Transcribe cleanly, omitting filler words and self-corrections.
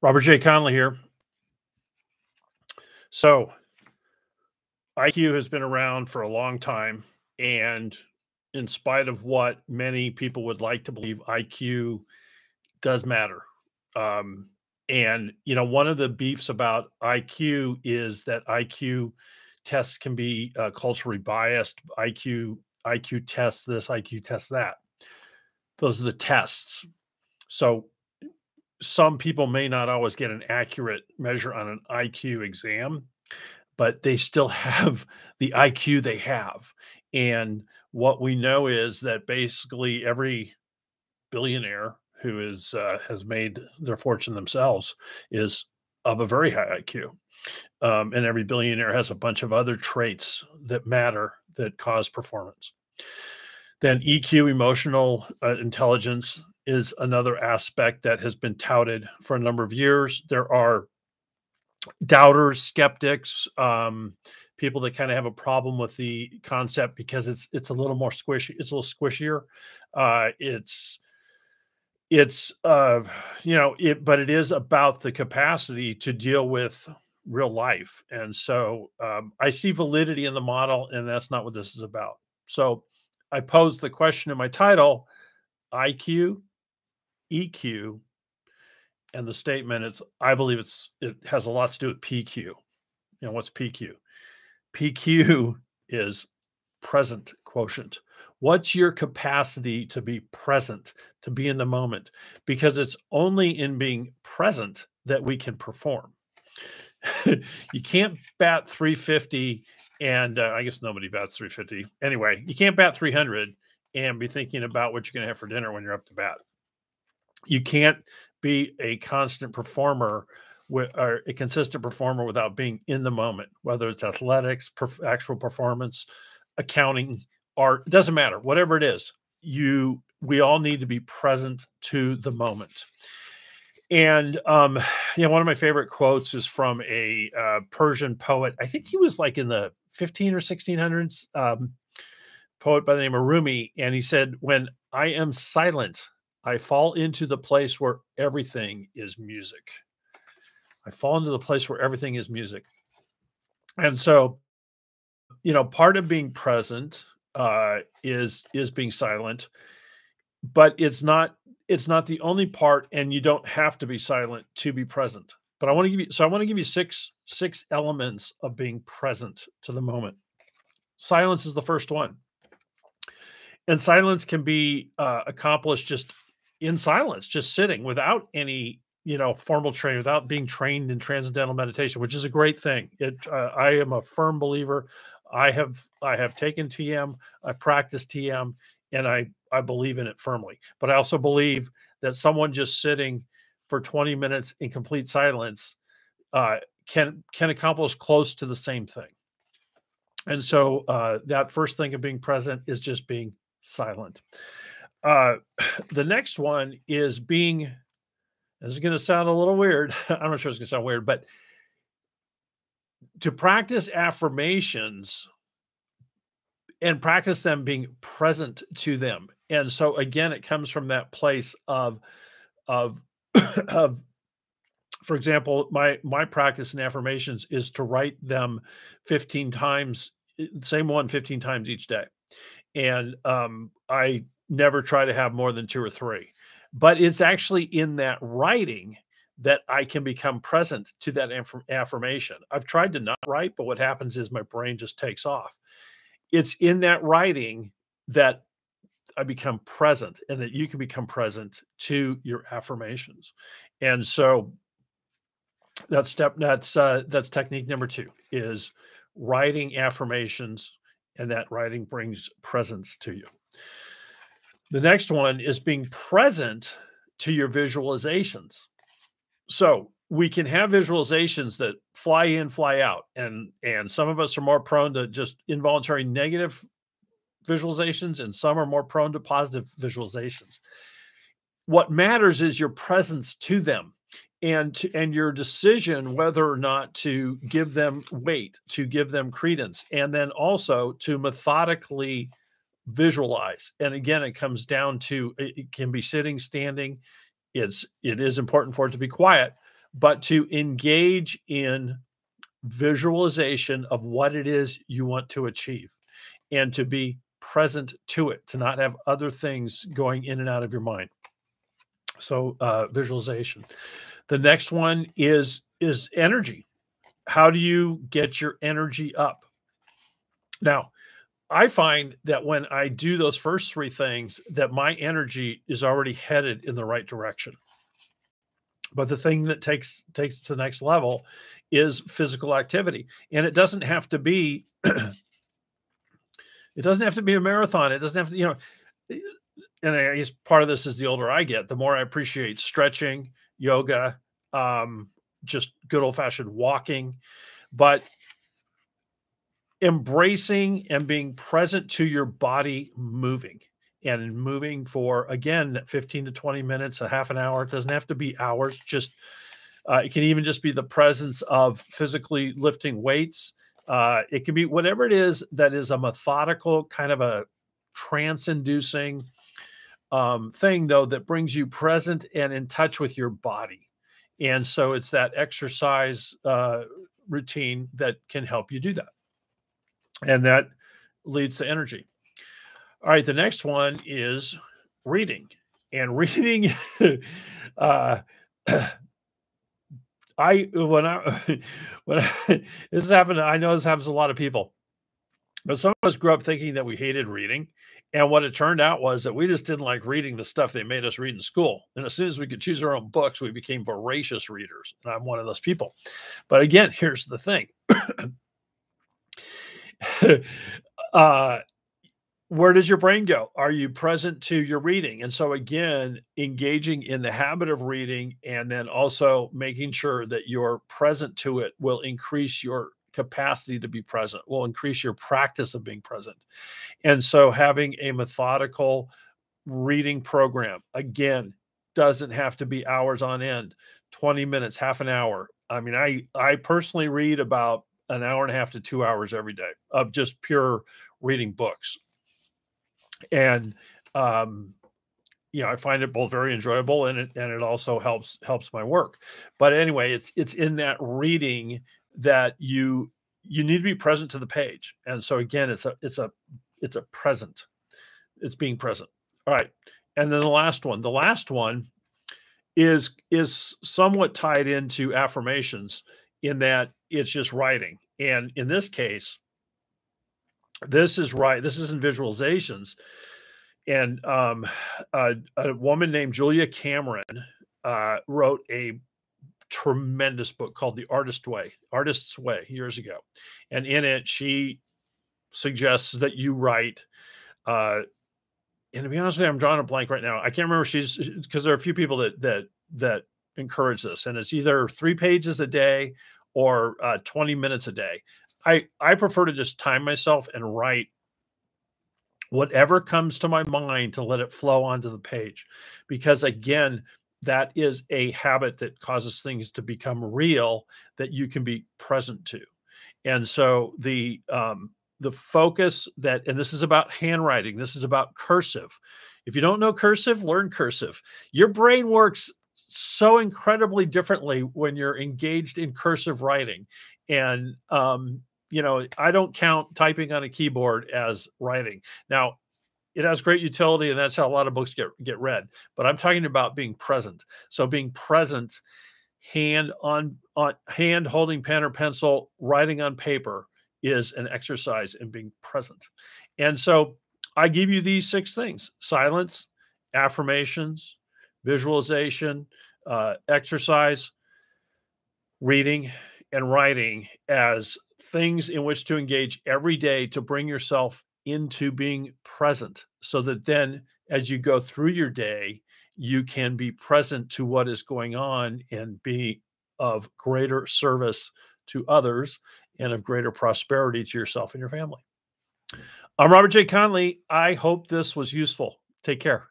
Robert J. Conley here. So, IQ has been around for a long time. And in spite of what many people would like to believe, IQ does matter. Um, one of the beefs about IQ is that IQ tests can be culturally biased. IQ tests this, IQ tests that. Those are the tests. So, some people may not always get an accurate measure on an IQ exam, but they still have the IQ they have. And what we know is that basically every billionaire who has made their fortune themselves is of a very high IQ. And every billionaire has a bunch of other traits that matter that cause performance. Then EQ, emotional intelligence, is another aspect that has been touted for a number of years. There are doubters, skeptics, people that kind of have a problem with the concept because it's a little more squishy. It's a little squishier. But it is about the capacity to deal with real life, and so I see validity in the model, and that's not what this is about. So I posed the question in my title: IQ, EQ, and the statement I believe it has a lot to do with PQ. What's PQ? PQ is present quotient. What's your capacity to be present, to be in the moment? Because it's only in being present that we can perform. You can't bat 350 and I guess nobody bats 350. Anyway, you can't bat 300 and be thinking about what you're going to have for dinner when you're up to bat. You can't be a constant performer or a consistent performer without being in the moment, whether it's athletics, actual performance, accounting, art, it doesn't matter. Whatever it is, we all need to be present to the moment. And one of my favorite quotes is from a Persian poet. I think he was like in the 15 or 1600s, poet by the name of Rumi. And he said, "When I am silent, I fall into the place where everything is music." I fall into the place where everything is music. And so, part of being present is being silent, but it's not the only part, and you don't have to be silent to be present. But I want to give you six elements of being present to the moment. Silence is the first one. And silence can be accomplished just in silence, just sitting without any formal training, without being trained in transcendental meditation, which is a great thing. I am a firm believer. I have taken TM, I practice TM, and I believe in it firmly. But I also believe that someone just sitting for 20 minutes in complete silence can accomplish close to the same thing. And so that first thing of being present is just being silent. The next one is being, this is going to sound a little weird. I'm not sure it's going to sound weird, but to practice affirmations and practice them being present to them. And so again, it comes from that place of for example, my practice in affirmations is to write them 15 times, same one 15 times each day. And I never try to have more than 2 or 3. But it's actually in that writing that I can become present to that affirmation. I've tried to not write, but what happens is my brain just takes off. It's in that writing that I become present, and that you can become present to your affirmations. And so that's technique number 2 is writing affirmations, and that writing brings presence to you. The next one is being present to your visualizations. So we can have visualizations that fly in, fly out, and some of us are more prone to just involuntary negative visualizations, and some are more prone to positive visualizations. What matters is your presence to them, and your decision whether or not to give them weight, to give them credence, and then also to methodically visualize. And again, it comes down to, it can be sitting, standing. It is important for it to be quiet, but to engage in visualization of what it is you want to achieve and to be present to it, to not have other things going in and out of your mind. So visualization. The next one is energy. How do you get your energy up? Now, I find that when I do those first three things, that my energy is already headed in the right direction. But the thing that takes it to the next level is physical activity. And it doesn't have to be it doesn't have to be a marathon. It doesn't have to, and I guess part of this is the older I get, the more I appreciate stretching, yoga, just good old-fashioned walking. But embracing and being present to your body moving and moving for, again, 15 to 20 minutes, a half an hour. It doesn't have to be hours. Just it can even just be the presence of physically lifting weights. It can be whatever it is that is a methodical kind of a trance-inducing thing, though, that brings you present and in touch with your body. And so it's that exercise routine that can help you do that. And that leads to energy. All right, the next one is reading. And reading, this happened, I know this happens to a lot of people, but some of us grew up thinking that we hated reading. And what it turned out was that we just didn't like reading the stuff they made us read in school. And as soon as we could choose our own books, we became voracious readers. And I'm one of those people. But again, here's the thing. Where does your brain go? Are you present to your reading? And so again, engaging in the habit of reading and then also making sure that you're present to it will increase your capacity to be present, will increase your practice of being present. And so having a methodical reading program, again, doesn't have to be hours on end, 20 minutes, half an hour. I mean, I personally read about an hour and a half to 2 hours every day of just pure reading books. And, I find it both very enjoyable and it also helps my work. But anyway, it's in that reading that you need to be present to the page. And so again, it's a present. It's being present. All right. And then the last one is somewhat tied into affirmations in that it's just writing. And in this case, this is in visualizations. And a woman named Julia Cameron wrote a tremendous book called The Artist's Way years ago. And in it, she suggests that you write, and to be honest with you, I'm drawing a blank right now. I can't remember, because there are a few people that encourage this, and it's either 3 pages a day or 20 minutes a day. I prefer to just time myself and write whatever comes to my mind to let it flow onto the page. Because again, that is a habit that causes things to become real that you can be present to. And so the focus and this is about handwriting, this is about cursive. If you don't know cursive, learn cursive. Your brain works so incredibly differently when you're engaged in cursive writing. And I don't count typing on a keyboard as writing. Now, it has great utility, and that's how a lot of books get read. But I'm talking about being present. So being present, hand holding pen or pencil, writing on paper is an exercise in being present. And so I give you these 6 things: silence, affirmations, visualization, exercise, reading, and writing as things in which to engage every day to bring yourself into being present, so that then as you go through your day, you can be present to what is going on and be of greater service to others and of greater prosperity to yourself and your family. I'm Robert J. Conley. I hope this was useful. Take care.